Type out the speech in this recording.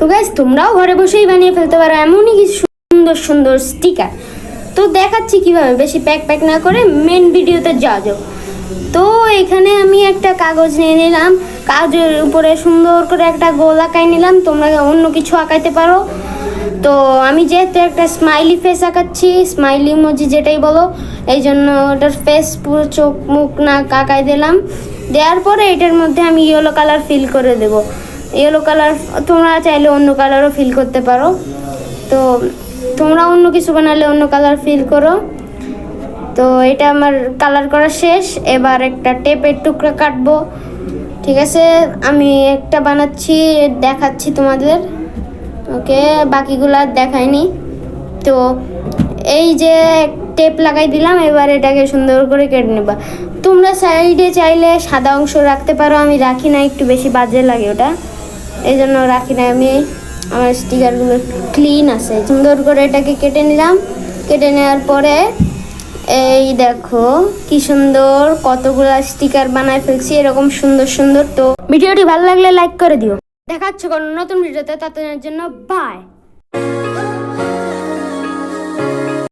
তো গাইস তোমরাও ঘরে বসেই বানিয়ে ফেলতে পারো এমনই কিছু সুন্দর সুন্দর স্টিকার। তো দেখাচ্ছি কিভাবে, বেশি প্যাক না করে মেন ভিডিওতে যাওয়া যাক। তো এখানে আমি একটা কাগজ নিয়ে নিলাম, কাগজের উপরে সুন্দর করে একটা গোল আঁকাই নিলাম। তোমরা অন্য কিছু আঁকাইতে পারো। তো আমি যেহেতু একটা স্মাইলি ফেস আঁকাচ্ছি, স্মাইলি ইমোজি যেটাই বলো, এই জন্য ওটার ফেস পুরো চোখ মুখ নাক আঁকাই দিলাম। দেওয়ার পরে এটার মধ্যে আমি ইয়েলো কালার ফিল করে দেবো। ইয়েলো কালার তোমরা চাইলে অন্য কালারও ফিল করতে পারো। তো তোমরা অন্য কিছু বানালে অন্য কালার ফিল করো। তো এটা আমার কালার করা শেষ। এবার একটা টেপের টুকরা কাটবো। ঠিক আছে, আমি একটা বানাচ্ছি, দেখাচ্ছি তোমাদের। ওকে, বাকিগুলো আর দেখাইনি। তো এই যে টেপ লাগাই দিলাম, এবার এটাকে সুন্দর করে কেটে নেবা। তোমরা সাইডে চাইলে সাদা অংশ রাখতে পারো, আমি রাখি না, একটু বেশি বাজে লাগে ওটা, এই জন্য রাখি না। আমি আমার স্টিকারগুলো ক্লিন আছে। সুন্দর করে এটাকে কেটে নিলাম। কেটে নেওয়ার পরে এই দেখো কি সুন্দর কতগুলো স্টিকার বানায় ফেলছি, এরকম সুন্দর সুন্দর। তো ভিডিওটি ভালো লাগলে লাইক করে দিও। দেখাচ্ছ কোনো নতুন ভিডিওতে, ততদিনের জন্য বাই।